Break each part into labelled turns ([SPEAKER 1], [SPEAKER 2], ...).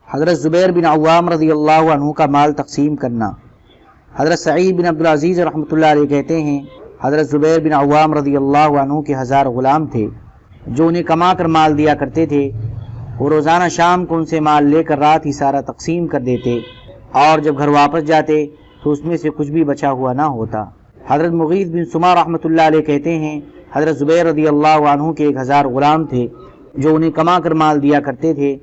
[SPEAKER 1] حضرت زبیر بن عوام رضی اللہ عنہ کا مال تقسیم کرنا۔ حضرت سعید بن عبدالعزیز رحمۃ اللہ علیہ کہتے ہیں حضرت زبیر بن عوام رضی اللہ عنہ کے 1000 غلام تھے جو انہیں کما کر مال دیا کرتے تھے۔ وہ روزانہ شام کو ان سے مال لے کر رات ہی سارا تقسیم کر دیتے اور جب گھر واپس جاتے تو اس میں سے کچھ بھی بچا ہوا نہ ہوتا۔ حضرت مغیث بن سما رحمۃ اللہ علیہ کہتے ہیں حضرت زبیر رضی اللہ عنہ کے 1000 غلام تھے جو انہیں کما کر مال دیا کرتے تھے۔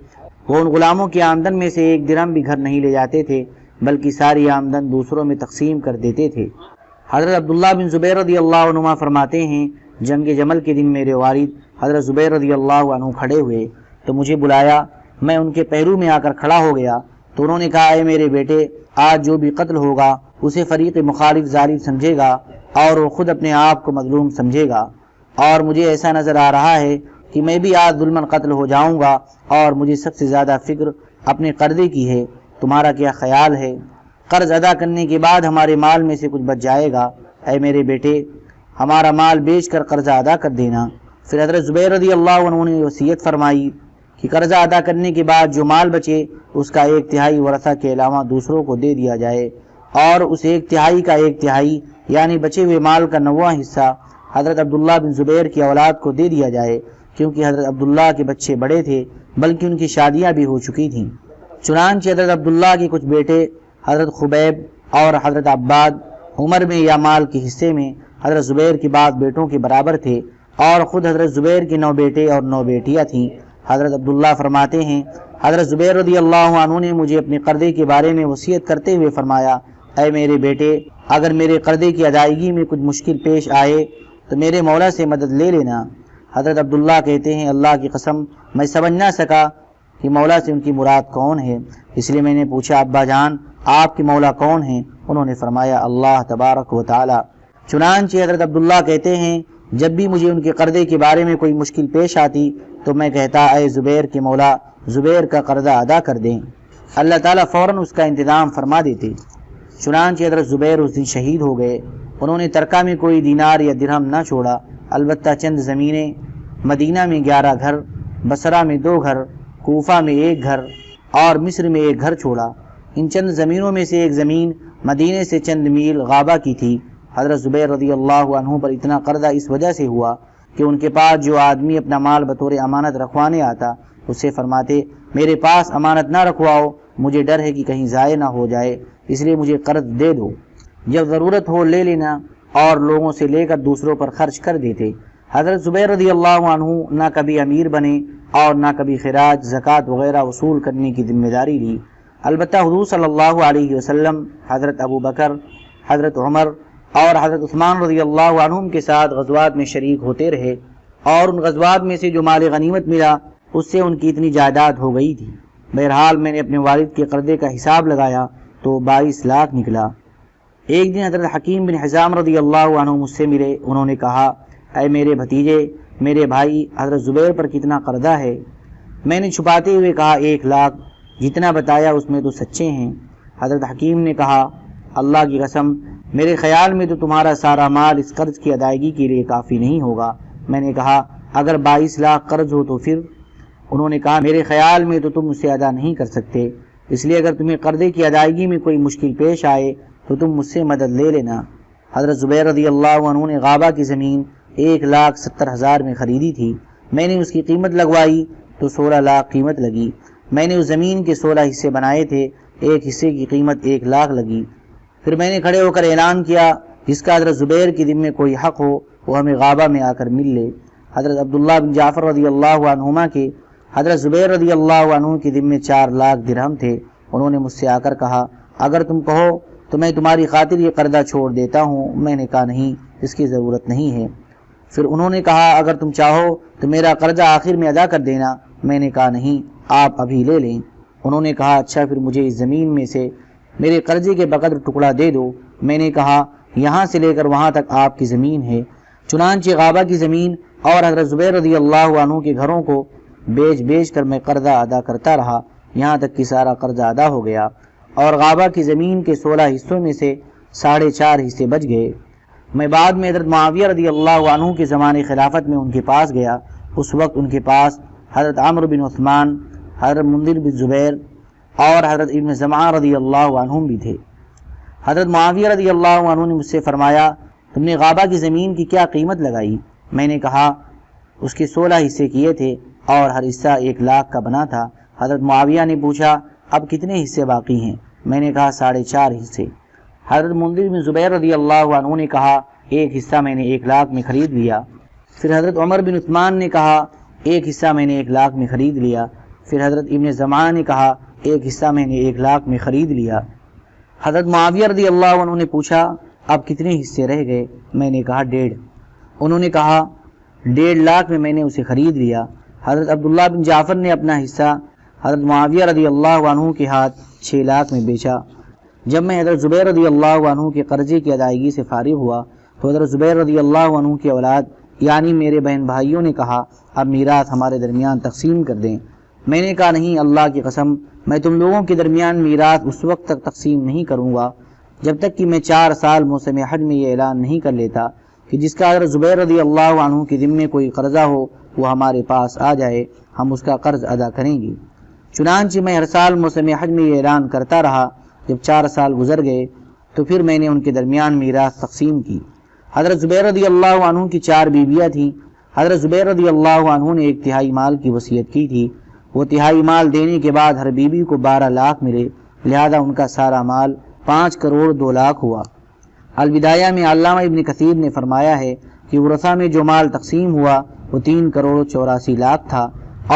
[SPEAKER 1] وہ ان غلاموں کی آمدن میں سے 1 درہم بھی گھر نہیں لے جاتے تھے بلکہ ساری آمدن دوسروں میں تقسیم کر دیتے تھے۔ حضرت عبداللہ بن زبیر رضی اللہ عنہ فرماتے ہیں جنگ جمل کے دن میرے والد حضرت زبیر رضی اللہ عنہ کھڑے ہوئے تو مجھے بلایا، میں ان کے پیرو میں آ کر کھڑا ہو گیا تو انہوں نے کہا، اے میرے بیٹے، آج جو بھی قتل ہوگا اسے فریق مخالف ظالم سمجھے گا اور وہ خود اپنے آپ کو مظلوم سمجھے گا، اور مجھے ایسا نظر آ رہا ہے کہ میں بھی آج ظلماً قتل ہو جاؤں گا اور مجھے سب سے زیادہ فکر اپنے قرضے کی ہے۔ تمہارا کیا خیال ہے؟ قرض ادا کرنے کے بعد ہمارے مال میں سے کچھ بچ جائے گا، اے میرے بیٹے ہمارا مال بیچ کر قرضہ ادا کر دینا۔ پھر حضرت زبیر رضی اللہ عنہ نے وصیت فرمائی کہ قرضہ ادا کرنے کے بعد جو مال بچے اس کا 1/3 ورثہ کے علاوہ دوسروں کو دے دیا جائے، اور اس 1/3 کا 1/3 یعنی بچے ہوئے مال کا 9واں حصہ حضرت عبداللہ بن زبیر کی اولاد کو دے دیا جائے، کیونکہ حضرت عبداللہ کے بچے بڑے تھے بلکہ ان کی شادیاں بھی ہو چکی تھیں۔ چنانچہ حضرت عبداللہ کے کچھ بیٹے حضرت خبیب اور حضرت عباد عمر میں یا مال کے حصے میں حضرت زبیر کے بعد بیٹوں کے برابر تھے، اور خود حضرت زبیر کے 9 بیٹے اور 9 بیٹیاں تھیں۔ حضرت عبداللہ فرماتے ہیں حضرت زبیر رضی اللہ عنہ نے مجھے اپنے قرضے کے بارے میں وصیت کرتے ہوئے فرمایا، اے میرے بیٹے اگر میرے قرضے کی ادائیگی میں کچھ مشکل پیش آئے تو میرے مولا سے مدد لے لینا۔ حضرت عبداللہ کہتے ہیں اللہ کی قسم میں سمجھ نہ سکا کہ مولا سے ان کی مراد کون ہے، اس لیے میں نے پوچھا، ابا جان آپ کے مولا کون ہیں؟ انہوں نے فرمایا اللہ تبارک و تعالی۔ چنانچہ حضرت عبداللہ کہتے ہیں جب بھی مجھے ان کے قرضے کے بارے میں کوئی مشکل پیش آتی تو میں کہتا، اے زبیر کے مولا زبیر کا قرضہ ادا کر دیں، اللہ تعالیٰ فوراً اس کا انتظام فرما دیتے۔ چنانچہ حضرت زبیر اس دن شہید ہو گئے۔ انہوں نے ترکہ میں کوئی دینار یا درہم نہ چھوڑا، البتہ چند زمینیں، مدینہ میں 11 گھر، بصرہ میں 2 گھر، کوفہ میں 1 گھر اور مصر میں 1 گھر چھوڑا۔ ان چند زمینوں میں سے ایک زمین مدینے سے چند میل غابہ کی تھی۔ حضرت زبیر رضی اللہ عنہ پر اتنا قرضہ اس وجہ سے ہوا کہ ان کے پاس جو آدمی اپنا مال بطور امانت رکھوانے آتا اس سے فرماتے، میرے پاس امانت نہ رکھواؤ، مجھے ڈر ہے کہ کہیں ضائع نہ ہو جائے، اس لیے مجھے قرض دے دو، جب ضرورت ہو لے لینا، اور لوگوں سے لے کر دوسروں پر خرچ کر دیتے۔ حضرت زبیر رضی اللہ عنہ نہ کبھی امیر بنے اور نہ کبھی خراج، زکوٰۃ وغیرہ وصول کرنے کی ذمہ داری لی، البتہ حضور صلی اللہ علیہ وسلم، حضرت ابو بکر، حضرت عمر اور حضرت عثمان رضی اللہ عنہم کے ساتھ غزوات میں شریک ہوتے رہے، اور ان غزوات میں سے جو مال غنیمت ملا اس سے ان کی اتنی جائیداد ہو گئی تھی۔ بہرحال میں نے اپنے والد کے قرضے کا حساب لگایا تو 22 لاکھ نکلا۔ ایک دن حضرت حکیم بن حزام رضی اللہ عنہ مجھ سے ملے، انہوں نے کہا، اے میرے بھتیجے، میرے بھائی حضرت زبیر پر کتنا قرضہ ہے؟ میں نے چھپاتے ہوئے کہا 1 لاکھ، جتنا بتایا اس میں تو سچے ہیں۔ حضرت حکیم نے کہا، اللہ کی قسم میرے خیال میں تو تمہارا سارا مال اس قرض کی ادائیگی کے لیے کافی نہیں ہوگا۔ میں نے کہا، اگر 22 لاکھ قرض ہو تو پھر؟ انہوں نے کہا، میرے خیال میں تو تم اسے ادا نہیں کر سکتے، اس لیے اگر تمہیں قرضے کی ادائیگی میں کوئی مشکل پیش آئے تو تم مجھ سے مدد لے لینا۔ حضرت زبیر رضی اللہ عنہ نے غابہ کی زمین 1,70,000 میں خریدی تھی۔ میں نے اس کی قیمت لگوائی تو 16 لاکھ قیمت لگی۔ میں نے اس زمین کے 16 حصے بنائے تھے، ایک حصے کی قیمت 1 لاکھ لگی۔ پھر میں نے کھڑے ہو کر اعلان کیا، جس کا حضرت زبیر کی ذمہ کوئی حق ہو وہ ہمیں غابہ میں آ کر مل لے۔ حضرت عبداللہ بن جعفر رضی اللہ عنہما کے حضرت زبیر رضی اللہ عنہ کی ذمہ 4 لاکھ درہم تھے۔ انہوں نے مجھ سے آ کر کہا، اگر تم کہو تو میں تمہاری خاطر یہ قرضہ چھوڑ دیتا ہوں۔ میں نے کہا نہیں، اس کی ضرورت نہیں ہے۔ پھر انہوں نے کہا، اگر تم چاہو تو میرا قرضہ آخر میں ادا کر دینا۔ میں نے کہا نہیں، آپ ابھی لے لیں۔ انہوں نے کہا، اچھا پھر مجھے اس زمین میں سے میرے قرضے کے بقدر ٹکڑا دے دو۔ میں نے کہا، یہاں سے لے کر وہاں تک آپ کی زمین ہے۔ چنانچہ غابہ کی زمین اور حضرت زبیر رضی اللہ عنہ کے گھروں کو بیچ کر میں قرضہ ادا کرتا رہا، یہاں تک کہ سارا قرضہ ادا ہو گیا، اور غابہ کی زمین کے 16 حصوں میں سے 4.5 حصے بچ گئے۔ میں بعد میں حضرت معاویہ رضی اللہ عنہ کے زمانے خلافت میں ان کے پاس گیا۔ اس وقت ان کے پاس حضرت عمرو بن عثمان، حضرت منذر بن زبیر، اور حضرت ابن زمعہ رضی اللہ عنہم بھی تھے۔ حضرت معاویہ رضی اللہ عنہ نے مجھ سے فرمایا تم نے غابہ کی زمین کی کیا قیمت لگائی؟ میں نے کہا اس کے 16 حصے کیے تھے اور ہر حصہ 1 لاکھ کا بنا تھا۔ حضرت معاویہ نے پوچھا اب کتنے حصے باقی ہیں؟ میں نے کہا 4.5 حصے۔ حضرت منذر بن زبیر رضی اللہ عنہ نے کہا 1 حصہ میں نے 1 لاکھ میں خرید لیا۔ پھر حضرت عمر بن عثمان نے کہا 1 حصہ میں نے 1 لاکھ میں خرید لیا۔ پھر حضرت ابن زمعہ نے کہا 1 حصہ میں نے 1 لاکھ میں خرید لیا۔ حضرت معاویہ رضی اللہ عنہ نے پوچھا اب کتنے حصے رہ گئے؟ میں نے کہا 1.5۔ انہوں نے کہا 1.5 لاکھ میں نے اسے خرید لیا۔ حضرت عبداللہ بن جعفر نے اپنا حصہ حضرت معاویہ رضی اللہ عنہ کے ہاتھ 6 لاکھ میں بیچا۔ جب میں حضرت زبیر رضی اللہ عنہ کے قرضے کی ادائیگی سے فارغ ہوا تو حضرت زبیر رضی اللہ عنہ کی اولاد یعنی میرے بہن بھائیوں نے کہا اب میراث ہمارے درمیان تقسیم کر دیں۔ میں نے کہا نہیں، اللہ کی قسم میں تم لوگوں کے درمیان میراث اس وقت تک تقسیم نہیں کروں گا جب تک کہ میں 4 سال موسم حج میں یہ اعلان نہیں کر لیتا کہ جس کا حضرت زبیر رضی اللہ عنہ کے ذمے کوئی قرضہ ہو وہ ہمارے پاس آ جائے، ہم اس کا قرض ادا کریں گے۔ چنانچہ میں ہر سال موسم حج میں یہ اعلان کرتا رہا۔ جب 4 سال گزر گئے تو پھر میں نے ان کے درمیان میراث تقسیم کی۔ حضرت زبیر رضی اللہ عنہ کی 4 بیویاں تھیں۔ حضرت زبیر رضی اللہ عنہ نے 1/3 مال کی وصیت کی تھی۔ وہ 1/3 مال دینے کے بعد ہر بیوی کو 12 لاکھ ملے، لہذا ان کا سارا مال 5 کروڑ 2 لاکھ ہوا۔ البدایہ میں علامہ ابن کثیر نے فرمایا ہے کہ ورثہ میں جو مال تقسیم ہوا وہ 3 کروڑ 84 لاکھ تھا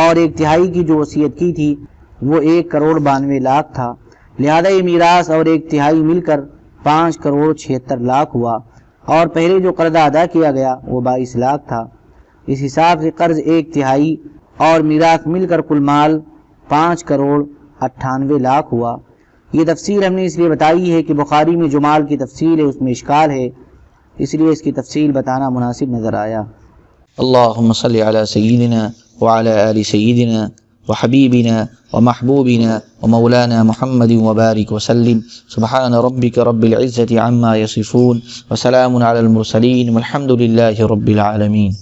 [SPEAKER 1] اور 1/3 کی جو وصیت کی تھی وہ 1 کروڑ 92 لاکھ تھا، لہذا یہ میراث اور 1/3 مل کر 5 کروڑ 76 لاکھ ہوا، اور پہلے جو قرضہ ادا کیا گیا وہ 22 لاکھ تھا۔ اس حساب سے قرض 1/3 اور میراث مل کر کل مال 5 کروڑ 98 لاکھ ہوا۔ یہ تفصیل ہم نے اس لیے بتائی ہے کہ بخاری میں جو مال کی تفصیل ہے اس میں اشکال ہے، اس لیے اس کی تفصیل بتانا مناسب نظر آیا۔
[SPEAKER 2] اللهم صل على سيدنا وعلى آل سيدنا وحبيبنا ومحبوبنا ومولانا محمد وبارك وسلم سبحان ربك رب العزة عما يصفون وسلام على المرسلين والحمد لله رب العالمين۔